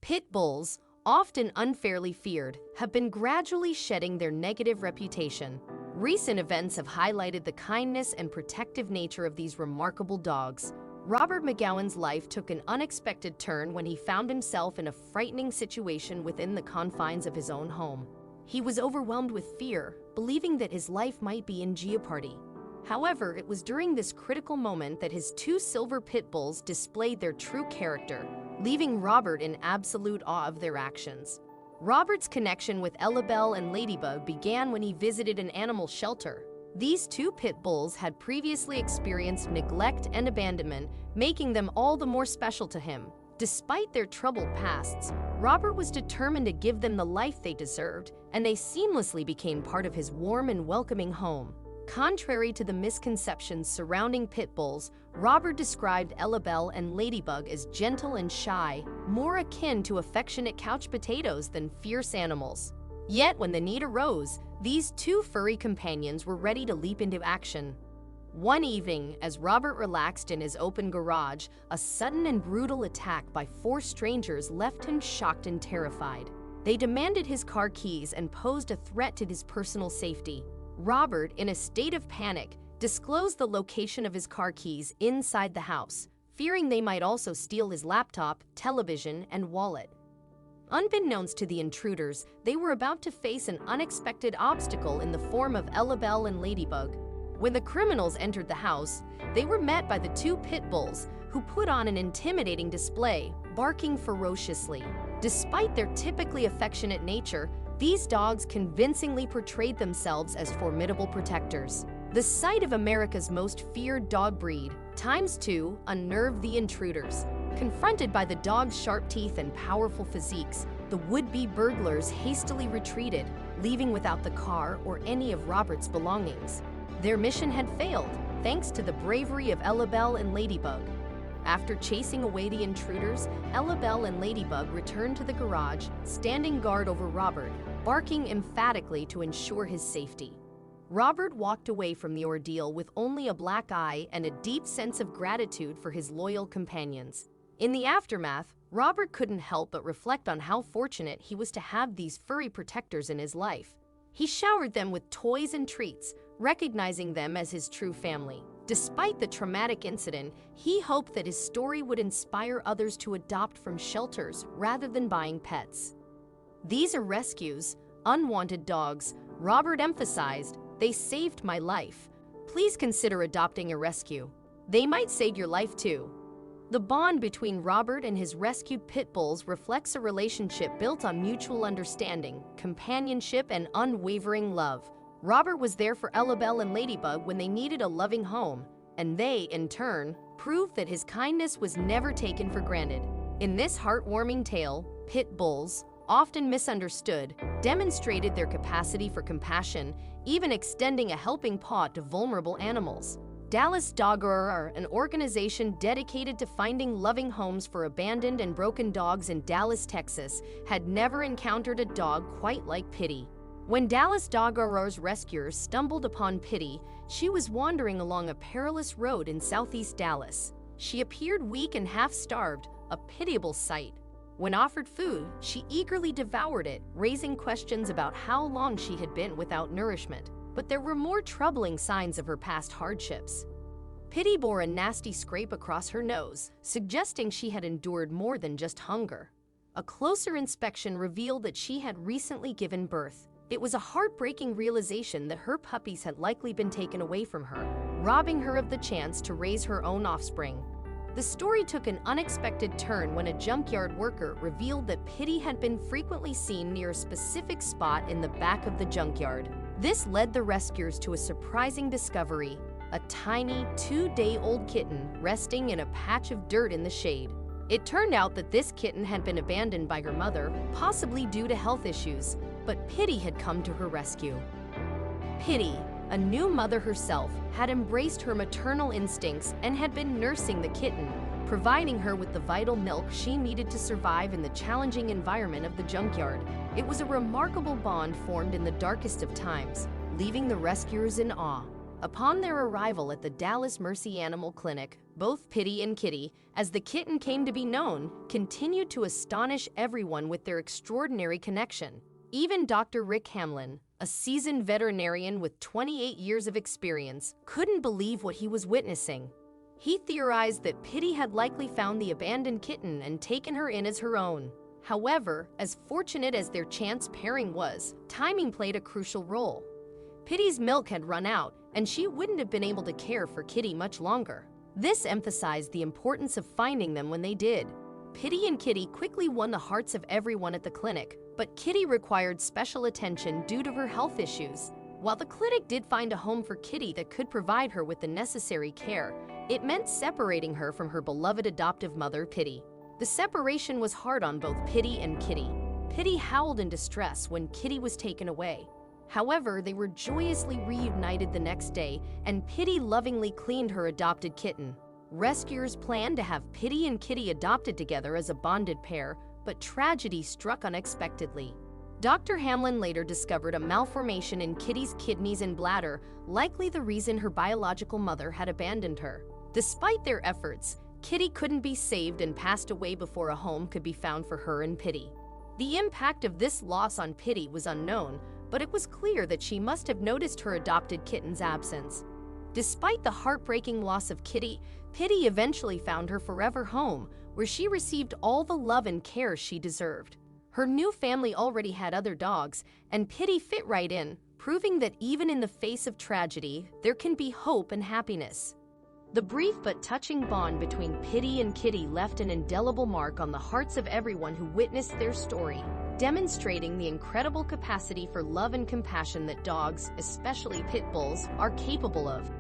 Pit bulls, often unfairly feared, have been gradually shedding their negative reputation. Recent events have highlighted the kindness and protective nature of these remarkable dogs. Robert McGowan's life took an unexpected turn when he found himself in a frightening situation within the confines of his own home. He was overwhelmed with fear, believing that his life might be in jeopardy. However, it was during this critical moment that his two silver pit bulls displayed their true character, leaving Robert in absolute awe of their actions. Robert's connection with Ellabelle and Ladybug began when he visited an animal shelter. These two pit bulls had previously experienced neglect and abandonment, making them all the more special to him. Despite their troubled pasts, Robert was determined to give them the life they deserved, and they seamlessly became part of his warm and welcoming home. Contrary to the misconceptions surrounding pit bulls, Robert described Ellabelle and Ladybug as gentle and shy, more akin to affectionate couch potatoes than fierce animals. Yet, when the need arose, these two furry companions were ready to leap into action. One evening, as Robert relaxed in his open garage, a sudden and brutal attack by four strangers left him shocked and terrified. They demanded his car keys and posed a threat to his personal safety. Robert, in a state of panic, disclosed the location of his car keys inside the house, fearing they might also steal his laptop, television, and wallet. Unbeknownst to the intruders, they were about to face an unexpected obstacle in the form of Ellabelle and Ladybug. When the criminals entered the house, they were met by the two pit bulls, who put on an intimidating display, barking ferociously. Despite their typically affectionate nature, these dogs convincingly portrayed themselves as formidable protectors. The sight of America's most feared dog breed, ×2, unnerved the intruders. Confronted by the dog's sharp teeth and powerful physiques, the would-be burglars hastily retreated, leaving without the car or any of Robert's belongings. Their mission had failed, thanks to the bravery of Ellabelle and Ladybug. After chasing away the intruders, Ellabelle and Ladybug returned to the garage, standing guard over Robert, barking emphatically to ensure his safety. Robert walked away from the ordeal with only a black eye and a deep sense of gratitude for his loyal companions. In the aftermath, Robert couldn't help but reflect on how fortunate he was to have these furry protectors in his life. He showered them with toys and treats, recognizing them as his true family. Despite the traumatic incident, he hoped that his story would inspire others to adopt from shelters rather than buying pets. "These are rescues, unwanted dogs," Robert emphasized. "They saved my life. Please consider adopting a rescue. They might save your life too." The bond between Robert and his rescued pit bulls reflects a relationship built on mutual understanding, companionship, and unwavering love. Robert was there for Ellabelle and Ladybug when they needed a loving home, and they, in turn, proved that his kindness was never taken for granted. In this heartwarming tale, pit bulls, often misunderstood, demonstrated their capacity for compassion, even extending a helping paw to vulnerable animals. Dallas Dogger, an organization dedicated to finding loving homes for abandoned and broken dogs in Dallas, Texas, had never encountered a dog quite like Pitty. When Dallas Dogger's rescuers stumbled upon Pitty, she was wandering along a perilous road in southeast Dallas. She appeared weak and half-starved, a pitiable sight. When offered food, she eagerly devoured it, raising questions about how long she had been without nourishment. But there were more troubling signs of her past hardships. Pitty bore a nasty scrape across her nose, suggesting she had endured more than just hunger. A closer inspection revealed that she had recently given birth. It was a heartbreaking realization that her puppies had likely been taken away from her, robbing her of the chance to raise her own offspring. The story took an unexpected turn when a junkyard worker revealed that Pitty had been frequently seen near a specific spot in the back of the junkyard. This led the rescuers to a surprising discovery: a tiny, 2-day-old kitten resting in a patch of dirt in the shade. It turned out that this kitten had been abandoned by her mother, possibly due to health issues, but Pitty had come to her rescue. Pitty, a new mother herself, had embraced her maternal instincts and had been nursing the kitten, providing her with the vital milk she needed to survive in the challenging environment of the junkyard. It was a remarkable bond formed in the darkest of times, leaving the rescuers in awe. Upon their arrival at the Dallas Mercy Animal Clinic, both Pitty and Kitty, as the kitten came to be known, continued to astonish everyone with their extraordinary connection. Even Dr. Rick Hamlin, a seasoned veterinarian with 28 years of experience, couldn't believe what he was witnessing. He theorized that Pitty had likely found the abandoned kitten and taken her in as her own. However, as fortunate as their chance pairing was, timing played a crucial role. Pitty's milk had run out, and she wouldn't have been able to care for Kitty much longer. This emphasized the importance of finding them when they did. Pitty and Kitty quickly won the hearts of everyone at the clinic, but Kitty required special attention due to her health issues. While the clinic did find a home for Kitty that could provide her with the necessary care, it meant separating her from her beloved adoptive mother, Pitty. The separation was hard on both Pitty and Kitty. Pitty howled in distress when Kitty was taken away. However, they were joyously reunited the next day, and Pitty lovingly cleaned her adopted kitten. Rescuers planned to have Pitty and Kitty adopted together as a bonded pair, but tragedy struck unexpectedly. Dr. Hamlin later discovered a malformation in Kitty's kidneys and bladder, likely the reason her biological mother had abandoned her. Despite their efforts, Kitty couldn't be saved and passed away before a home could be found for her and Pitty. The impact of this loss on Pitty was unknown, but it was clear that she must have noticed her adopted kitten's absence. Despite the heartbreaking loss of Kitty, Pitty eventually found her forever home, where she received all the love and care she deserved. Her new family already had other dogs, and Pitty fit right in, proving that even in the face of tragedy, there can be hope and happiness. The brief but touching bond between Pitty and Kitty left an indelible mark on the hearts of everyone who witnessed their story, demonstrating the incredible capacity for love and compassion that dogs, especially pit bulls, are capable of.